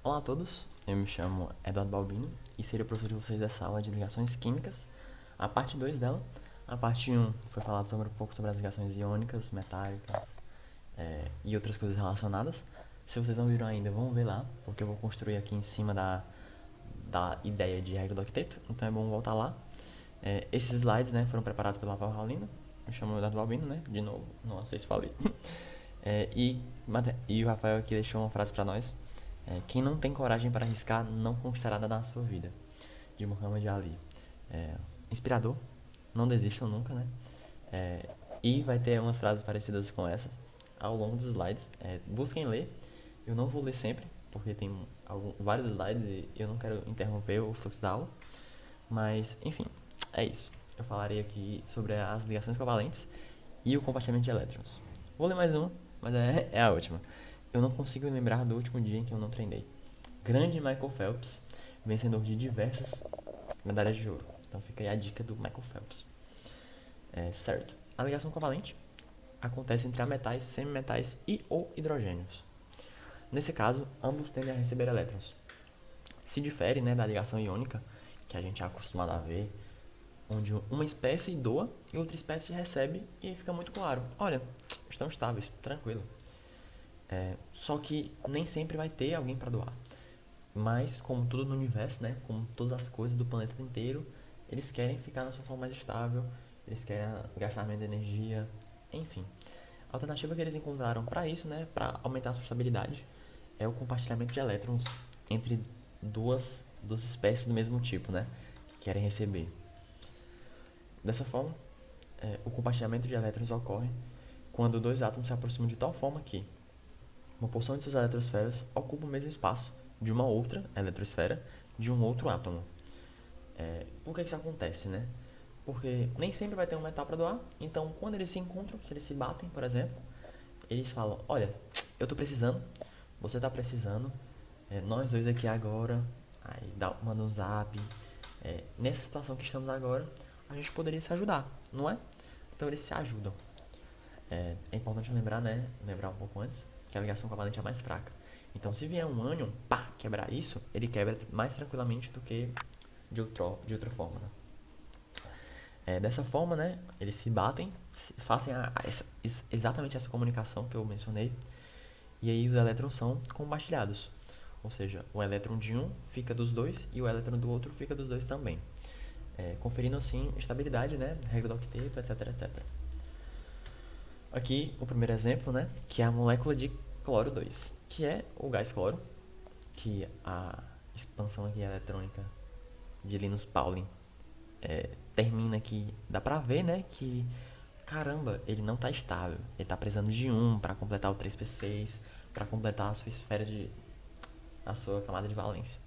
Olá a todos, eu me chamo Eduardo Balbino e serei o professor de vocês dessa aula de ligações químicas, a parte 2 dela. A parte um foi falado sobre um pouco sobre as ligações iônicas, metálicas e outras coisas relacionadas. Se vocês não viram ainda, vão ver lá, porque eu vou construir aqui em cima da ideia de regra do octeto, então é bom voltar lá. Esses slides, né, foram preparados pelo Rafael Raulino, me chamo Eduardo Balbino, né, de novo, não sei se falei. E o Rafael aqui deixou uma frase para nós. Quem não tem coragem para arriscar não conquistará nada na sua vida, de Muhammad Ali. É, Inspirador, não desistam nunca, né? E vai ter umas frases parecidas com essas ao longo dos slides. Busquem ler, eu não vou ler sempre, porque tem vários slides e eu não quero interromper o fluxo da aula. Mas, enfim, é isso. Eu falarei aqui sobre as ligações covalentes e o compartilhamento de elétrons. Vou ler mais uma, mas é a última. Eu não consigo me lembrar do último dia em que eu não treinei. Grande Michael Phelps, vencedor de diversas medalhas de ouro. Então fica aí a dica do Michael Phelps. Certo. A ligação covalente acontece entre ametais, semimetais e ou hidrogênios. Nesse caso, ambos tendem a receber elétrons. Se difere, né, da ligação iônica, que a gente é acostumado a ver, onde uma espécie doa e outra espécie recebe, e aí fica muito claro: olha, estão estáveis, tranquilo. Só que nem sempre vai ter alguém para doar. Mas, como tudo no universo, né, como todas as coisas do planeta inteiro, eles querem ficar na sua forma mais estável, eles querem gastar menos energia, enfim. A alternativa que eles encontraram para isso, né, para aumentar a sua estabilidade, é o compartilhamento de elétrons entre duas espécies do mesmo tipo, né, que querem receber. Dessa forma, o compartilhamento de elétrons ocorre quando dois átomos se aproximam de tal forma que uma porção de suas eletrosferas ocupa o mesmo espaço de uma outra eletrosfera de um outro átomo. Por que isso acontece, né? Porque nem sempre vai ter um metal para doar, então quando eles se encontram, se eles se batem, por exemplo, eles falam: olha, eu tô precisando, você tá precisando, nós dois aqui agora, aí manda um zap. Nessa situação que estamos agora, a gente poderia se ajudar, não é? Então eles se ajudam. É importante lembrar, né? Lembrar um pouco antes, que a ligação covalente é a mais fraca. Então, se vier um ânion, pá, quebrar isso, ele quebra mais tranquilamente do que de outra forma, né? Dessa forma, né? Eles se batem, fazem exatamente essa comunicação que eu mencionei, e aí os elétrons são compartilhados. Ou seja, o elétron de um fica dos dois e o elétron do outro fica dos dois também. Conferindo assim estabilidade, né? Regra do octeto, etc, etc. Aqui o primeiro exemplo, né, que é a molécula de cloro 2, que é o gás cloro, que a expansão aqui eletrônica de Linus Pauling termina aqui, dá pra ver, né, que caramba, ele não tá estável, ele tá precisando de um para completar o 3p6, para completar a sua a sua camada de valência.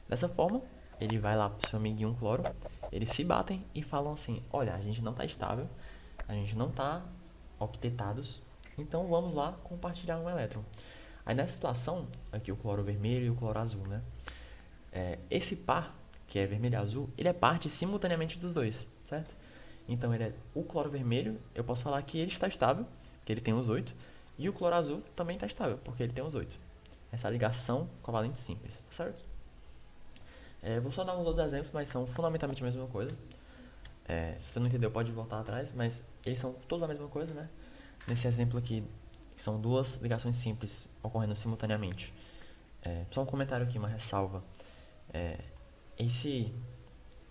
Dessa forma, ele vai lá pro seu amiguinho cloro, eles se batem e falam assim: olha, a gente não tá estável, a gente não tá octetados, então vamos lá compartilhar um elétron. Aí nessa situação, aqui o cloro vermelho e o cloro azul, né? Esse par, que é vermelho e azul, ele é parte simultaneamente dos dois, certo? Então ele é o cloro vermelho, eu posso falar que ele está estável, porque ele tem os 8, e o cloro azul também está estável, porque ele tem os 8. Essa ligação covalente simples, certo? Vou só dar uns outros exemplos, mas são fundamentalmente a mesma coisa. Se você não entendeu, pode voltar atrás, mas eles são todos a mesma coisa, né? Nesse exemplo aqui, são duas ligações simples ocorrendo simultaneamente. Só um comentário aqui, uma ressalva. É, esse,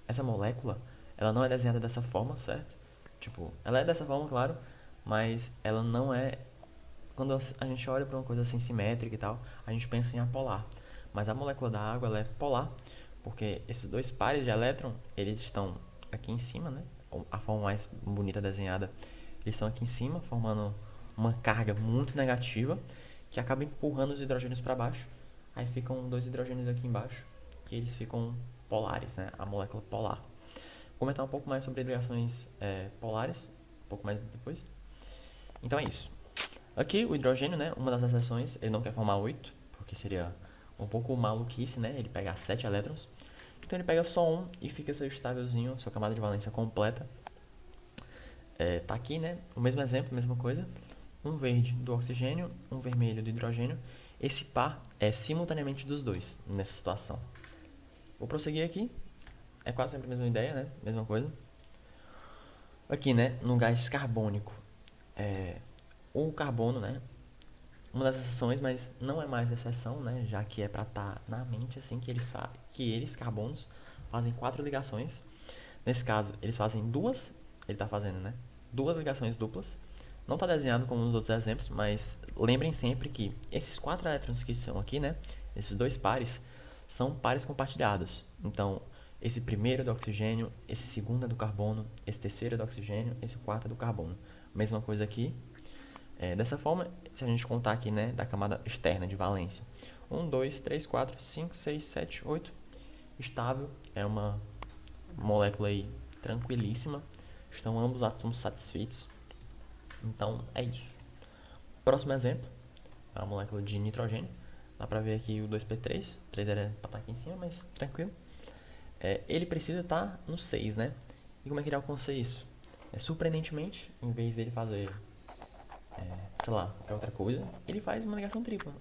essa molécula, ela não é desenhada dessa forma, certo? Tipo, ela é dessa forma, claro, mas ela não é. Quando a gente olha para uma coisa assim simétrica e tal, a gente pensa em apolar. Mas a molécula da água, ela é polar, porque esses dois pares de elétron, eles estão aqui em cima, né? A forma mais bonita desenhada, eles estão aqui em cima, formando uma carga muito negativa, que acaba empurrando os hidrogênios para baixo. Aí ficam dois hidrogênios aqui embaixo, que eles ficam polares, né? A molécula polar. Vou comentar um pouco mais sobre ligações polares, um pouco mais depois. Então é isso. Aqui o hidrogênio, né, uma das exceções, ele não quer formar 8, porque seria um pouco maluquice, né, ele pegar 7 elétrons. Então ele pega só um e fica seu estávelzinho, sua camada de valência completa. Tá aqui, né, o mesmo exemplo, mesma coisa. Um verde do oxigênio, um vermelho do hidrogênio. esse par é simultaneamente dos dois nessa situação. Vou prosseguir aqui. É quase sempre a mesma ideia, né? Mesma coisa. Aqui, né? No gás carbônico, o carbono, né? Uma das exceções, mas não é mais exceção, né? Já que é para estar na mente, assim, que eles, carbonos, fazem 4 ligações. Nesse caso, eles fazem duas, ele está fazendo, né? Duas ligações duplas. Não está desenhado como nos outros exemplos, mas lembrem sempre que esses 4 elétrons que estão aqui, né? Esses dois pares, são pares compartilhados. Então, esse primeiro é do oxigênio, esse segundo é do carbono, esse terceiro é do oxigênio, esse quarto é do carbono. Mesma coisa aqui. Dessa forma, se a gente contar aqui, né, da camada externa de valência, 1, 2, 3, 4, 5, 6, 7, 8, estável, é uma molécula aí tranquilíssima, estão ambos os átomos satisfeitos, então é isso. Próximo exemplo, é a molécula de nitrogênio, dá pra ver aqui o 2p3, 3 era pra estar aqui em cima, mas tranquilo. Ele precisa estar no 6, né? E como é que ele alcança isso? Surpreendentemente, em vez dele fazer sei lá, qualquer outra coisa, ele faz uma ligação tripla.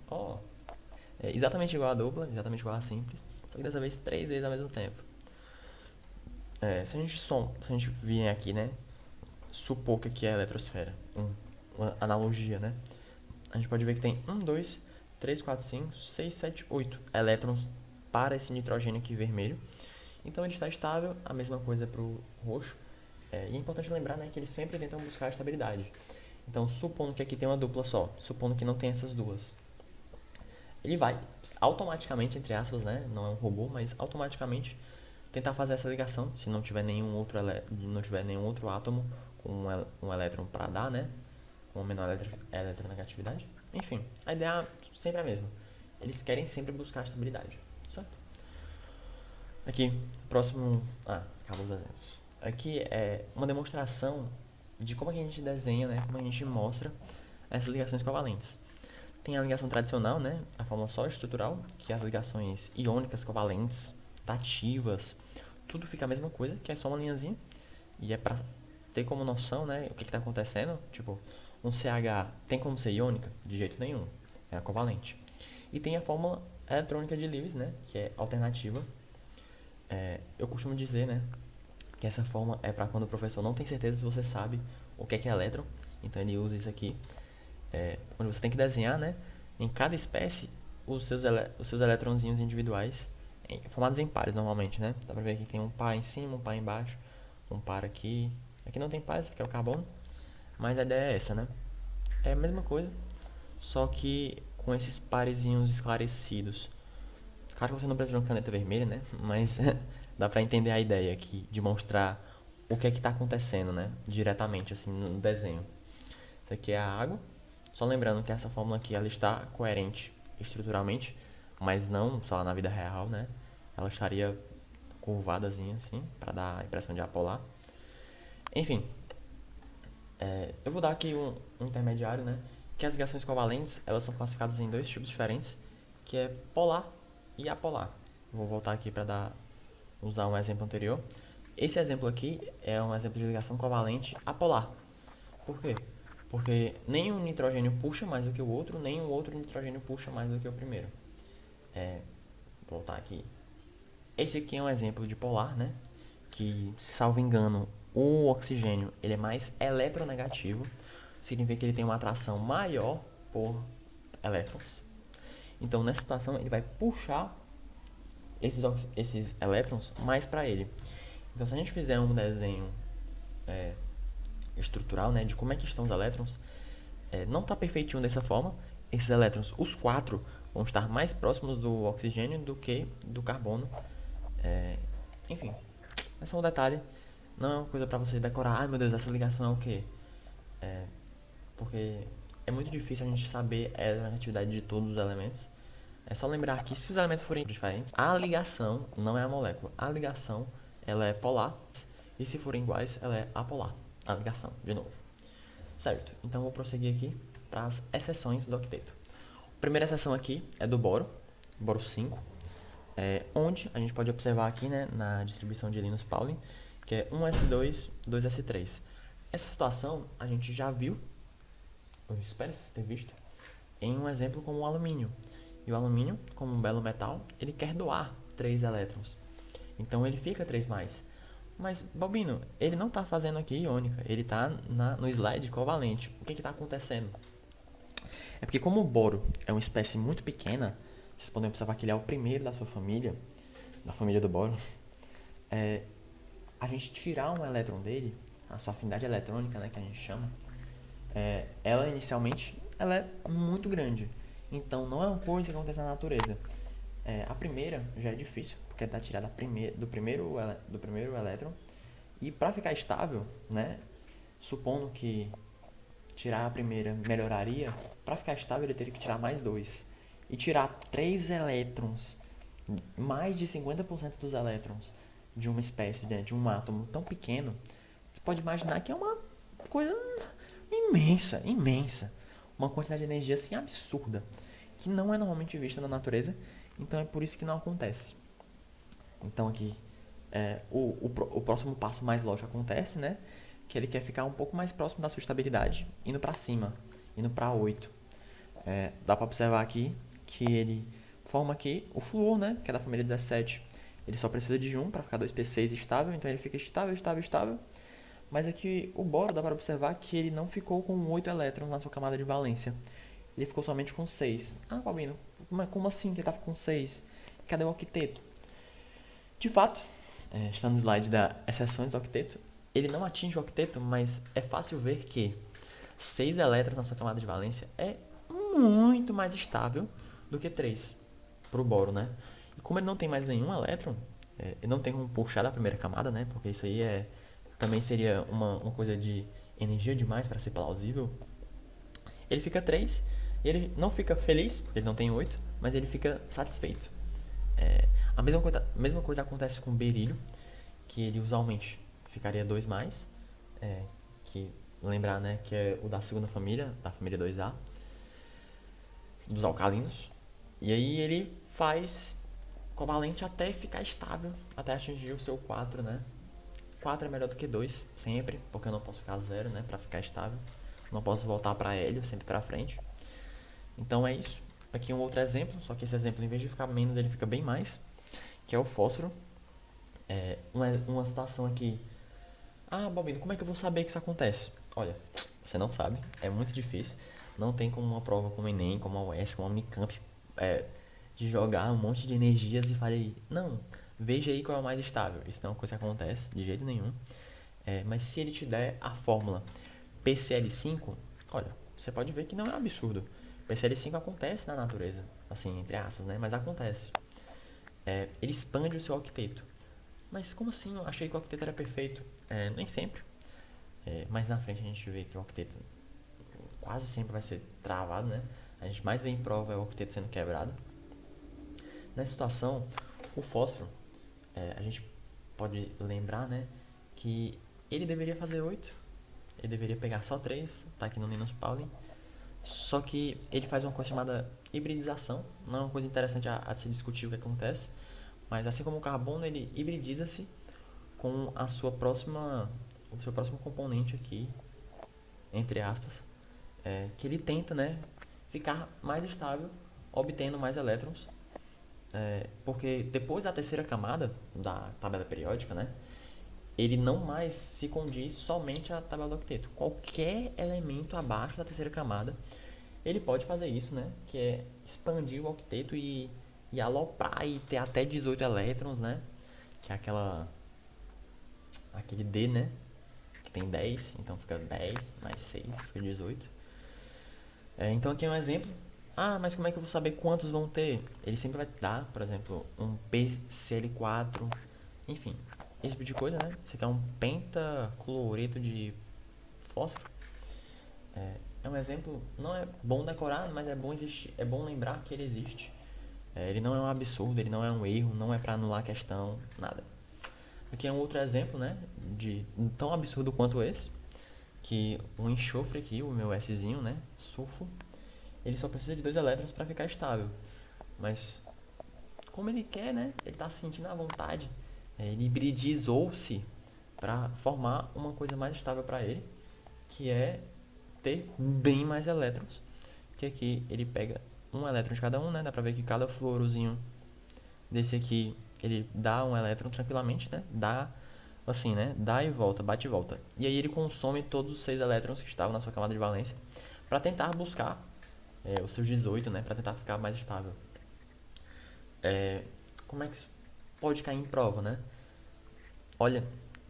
É exatamente igual a dupla, exatamente igual a simples, só que dessa vez 3 vezes ao mesmo tempo. Se a gente vier aqui, né, supor que aqui é a eletrosfera, uma analogia, né, a gente pode ver que tem 1, 2, 3, 4, 5, 6, 7, 8 elétrons para esse nitrogênio aqui vermelho. Então ele está estável, a mesma coisa para o roxo. E é importante lembrar, né, que eles sempre tentam buscar a estabilidade. Então, supondo que aqui tem uma dupla só, supondo que não tem essas duas, ele vai automaticamente, entre aspas, né, não é um robô, mas automaticamente tentar fazer essa ligação, se não tiver não tiver nenhum outro átomo com um elétron para dar, né, com uma menor eletronegatividade. Enfim, a ideia sempre é a mesma. Eles querem sempre buscar a estabilidade, certo? Aqui, próximo... acabou os exemplos. Aqui é uma demonstração de como a gente desenha, né, como a gente mostra essas ligações covalentes. Tem a ligação tradicional, né, a fórmula só estrutural, que é as ligações iônicas covalentes, dativas, tudo fica a mesma coisa, que é só uma linhazinha. E é pra ter como noção, né, o que está acontecendo. Tipo, um CH tem como ser iônica? De jeito nenhum, é a covalente. E tem a fórmula eletrônica de Lewis, né, que é alternativa. Eu costumo dizer, né, que essa forma é para quando o professor não tem certeza se você sabe o que é elétron, então ele usa isso aqui, onde você tem que desenhar, né, em cada espécie os seus eletronzinhos individuais, formados em pares normalmente, né? Dá pra ver aqui que tem um par em cima, um par embaixo, um par aqui. Aqui não tem pares porque é o carbono, mas a ideia é essa, né? É a mesma coisa, só que com esses parezinhos esclarecidos. Claro que você não precisa de uma caneta vermelha, né? Mas dá pra entender a ideia aqui de mostrar o que é que tá acontecendo, né? Diretamente, assim, no desenho. Isso aqui é a água. Só lembrando que essa fórmula aqui, ela está coerente estruturalmente, mas não só na vida real, né? Ela estaria curvadazinha, assim, para dar a impressão de apolar. Enfim, eu vou dar aqui um intermediário, né? Que as ligações covalentes, elas são classificadas em dois tipos diferentes, que é polar e apolar. Vou voltar aqui para usar um exemplo anterior. Esse exemplo aqui é um exemplo de ligação covalente apolar. Por quê? Porque nem um nitrogênio puxa mais do que o outro, nem o outro nitrogênio puxa mais do que o primeiro. Vou voltar aqui. Esse aqui é um exemplo de polar, né? Que, salvo engano, o oxigênio ele é mais eletronegativo. Significa que ele tem uma atração maior por elétrons. Então, nessa situação, ele vai puxar esses elétrons mais para ele. Então, se a gente fizer um desenho estrutural, né, de como é que estão os elétrons, não está perfeitinho dessa forma. Esses elétrons, os 4, vão estar mais próximos do oxigênio do que do carbono. Enfim, é só um detalhe. Não é uma coisa para você decorar. Ai meu Deus, essa ligação é o quê? Porque é muito difícil a gente saber a atividade de todos os elementos. É só lembrar que se os elementos forem diferentes, a ligação não é a molécula. A ligação, ela é polar. E se forem iguais, ela é apolar. A ligação, de novo. Certo, então vou prosseguir aqui para as exceções do octeto. A primeira exceção aqui é do boro, boro 5, onde a gente pode observar aqui, né, na distribuição de Linus Pauling, que é 1s2, 2s3. Essa situação a gente já viu, eu espero ter visto, em um exemplo como o alumínio. E o alumínio, como um belo metal, ele quer doar 3 elétrons. Então ele fica 3 mais. Mas, Balbino, ele não está fazendo aqui iônica, ele está no slide covalente. O que está acontecendo? É porque como o boro é uma espécie muito pequena, vocês podem observar que ele é o primeiro da sua família, da família do boro, a gente tirar um elétron dele, a sua afinidade eletrônica, né, que a gente chama, ela inicialmente ela é muito grande. Então não é uma coisa que acontece na natureza. A primeira já é difícil, porque está tirada do primeiro elétron. E para ficar estável, né, supondo que tirar a primeira melhoraria, para ficar estável ele teria que tirar mais 2. E tirar 3 elétrons, mais de 50% dos elétrons de uma espécie, né, de um átomo tão pequeno, você pode imaginar que é uma coisa imensa, imensa. Uma quantidade de energia assim absurda, que não é normalmente vista na natureza, então é por isso que não acontece. Então aqui, o próximo passo mais lógico acontece, né? Que ele quer ficar um pouco mais próximo da sua estabilidade, indo para cima, indo para 8. Dá para observar aqui que ele forma aqui o flúor, né? Que é da família 17. Ele só precisa de 1 para ficar 2p6 estável, então ele fica estável, estável, estável. Mas aqui o boro dá para observar que ele não ficou com 8 elétrons na sua camada de valência. Ele ficou somente com 6. Ah, Balbino, como assim que ele estava com 6? Cadê o octeto? De fato, está no slide das exceções do octeto. Ele não atinge o octeto, mas é fácil ver que 6 elétrons na sua camada de valência é muito mais estável do que 3 para o boro, né? E como ele não tem mais nenhum elétron, ele não tem como puxar da primeira camada, né? Porque isso aí também seria uma coisa de energia demais para ser plausível. Ele fica 3, e ele não fica feliz, porque ele não tem 8, mas ele fica satisfeito. A mesma coisa acontece com o berílio, que ele usualmente ficaria 2 mais, que lembrar, né, que é o da segunda família, da família 2A, dos alcalinos. E aí ele faz covalente até ficar estável, até atingir o seu 4, né? 4 é melhor do que 2, sempre, porque eu não posso ficar 0, né, para ficar estável. Não posso voltar para hélio, sempre para frente. Então é isso. Aqui um outro exemplo, só que esse exemplo, em vez de ficar menos, ele fica bem mais, que é o fósforo. Uma situação aqui. Ah, Balbino, como é que eu vou saber que isso acontece? Olha, você não sabe, é muito difícil. Não tem como uma prova como o Enem, como a UES, como a Unicamp, de jogar um monte de energias e falar aí, não, veja aí qual é o mais estável. Isso não é uma coisa que acontece de jeito nenhum. Mas se ele te der a fórmula PCl5, olha, você pode ver que não é um absurdo. PCl5 acontece na natureza, assim, entre aspas, né? Mas acontece. Ele expande o seu octeto. Mas como assim? Eu achei que o octeto era perfeito. Nem sempre. Mais na frente a gente vê que o octeto quase sempre vai ser travado, né? A gente mais vê em prova é o octeto sendo quebrado. Nessa situação, o fósforo, a gente pode lembrar, né, que ele deveria fazer 8. Ele deveria pegar só 3, tá aqui no Linus Pauling. Só que ele faz uma coisa chamada hibridização. Não é uma coisa interessante a se discutir o que acontece. Mas assim como o carbono, ele hibridiza-se com o seu próximo componente aqui, entre aspas, que ele tenta, né, ficar mais estável, obtendo mais elétrons. Porque depois da terceira camada da tabela periódica, né, ele não mais se condiz somente à tabela do octeto. Qualquer elemento abaixo da terceira camada, ele pode fazer isso, né? Que é expandir o octeto e aloprar e ter até 18 elétrons, né? Que é aquele D, né? Que tem 10, então fica 10 mais 6, fica 18. Então aqui é um exemplo. Ah, mas como é que eu vou saber quantos vão ter? Ele sempre vai dar, por exemplo, um PCl4, enfim, esse tipo de coisa, né? Isso aqui é um pentacloreto de fósforo. É um exemplo, não é bom decorar, mas é bom existir, é bom lembrar que ele existe. Ele não é um absurdo, ele não é um erro, não é para anular a questão, nada. Aqui é um outro exemplo, né, de tão absurdo quanto esse, que o enxofre aqui, o meu Szinho, né, sulfo, ele só precisa de 2 elétrons para ficar estável. Mas como ele quer, né, ele está sentindo a vontade, ele hibridizou-se para formar uma coisa mais estável para ele, que é ter bem mais elétrons, que que aqui ele pega um elétron de cada um, né? Dá pra ver que cada fluorozinho desse aqui, ele dá um elétron tranquilamente, né? Dá, assim, né? Dá e volta, bate e volta. E aí ele consome todos os 6 elétrons que estavam na sua camada de valência para tentar buscar os seus 18, né? Para tentar ficar mais estável. Como é que isso pode cair em prova, né? Olha,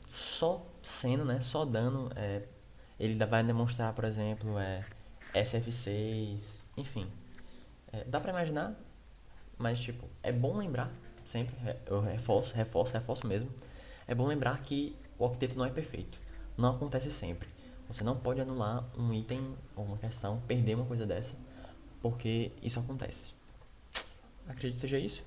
só sendo, né? Só dando, ele vai demonstrar, por exemplo, SF6, enfim. Dá pra imaginar, mas tipo, é bom lembrar sempre, eu reforço mesmo. É bom lembrar que o octeto não é perfeito. Não acontece sempre. Você não pode anular um item ou uma questão, perder uma coisa dessa, porque isso acontece. Acredito que seja isso.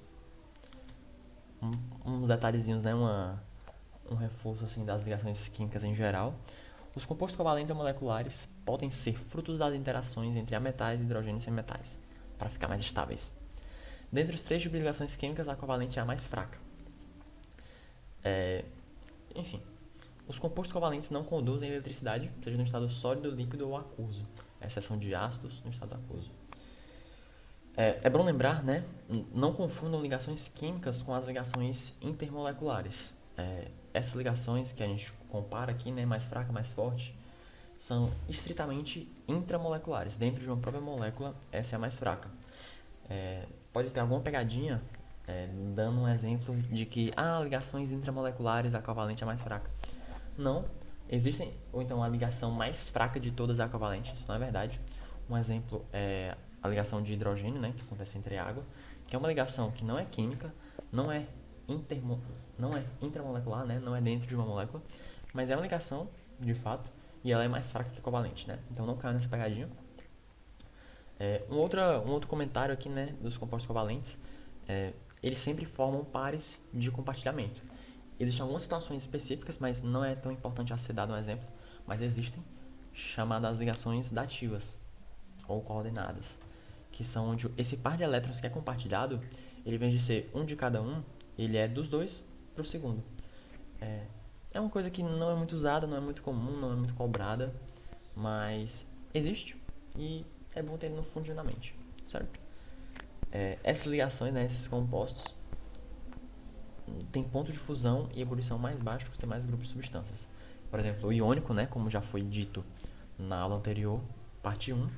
Uns detalhezinhos, né? Um reforço assim das ligações químicas em geral. Os compostos covalentes ou moleculares podem ser frutos das interações entre ametais, hidrogênios e semimetais, para ficar mais estáveis. Dentre os três tipos de ligações químicas, a covalente é a mais fraca. Enfim, os compostos covalentes não conduzem eletricidade, seja no estado sólido, líquido ou aquoso, exceção de ácidos no estado aquoso. É bom lembrar, né? Não confundam ligações químicas com as ligações intermoleculares. Essas ligações que a gente compara aqui, né, mais fraca, mais forte, são estritamente intramoleculares. Dentro de uma própria molécula, essa é a mais fraca. Pode ter alguma pegadinha, dando um exemplo de que ligações intramoleculares, a covalente é mais fraca. Não, existem, ou então a ligação mais fraca de todas é a covalente, isso não é verdade. Um exemplo é a ligação de hidrogênio, né, que acontece entre água, que é uma ligação que não é química, não é, não é intramolecular, né, não é dentro de uma molécula, mas é uma ligação, de fato, e ela é mais fraca que a covalente, né, então não cai nessa pegadinha. Um outro comentário aqui, né, dos compostos covalentes, eles sempre formam pares de compartilhamento. Existem algumas situações específicas, mas não é tão importante a ser dado um exemplo, mas existem, chamadas ligações dativas ou coordenadas, que são onde esse par de elétrons que é compartilhado, ele, em vez de ser um de cada um, ele é dos dois para o segundo. É uma coisa que não é muito usada, não é muito comum, não é muito cobrada, mas existe e é bom ter no fundo da mente, certo? Essas ligações, né, esses compostos, tem ponto de fusão e ebulição mais baixo que os demais grupos de substâncias. Por exemplo, o iônico, né, como já foi dito na aula anterior, parte 1,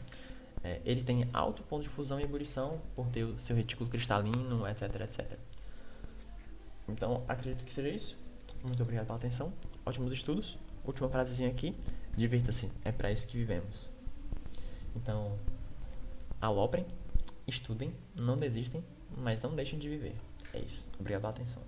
ele tem alto ponto de fusão e ebulição por ter o seu retículo cristalino, etc, etc. Então, acredito que seja isso. Muito obrigado pela atenção. Ótimos estudos. Última frasezinha aqui. Divirta-se. É para isso que vivemos. Então, aloprem, estudem, não desistem, mas não deixem de viver. É isso. Obrigado pela atenção.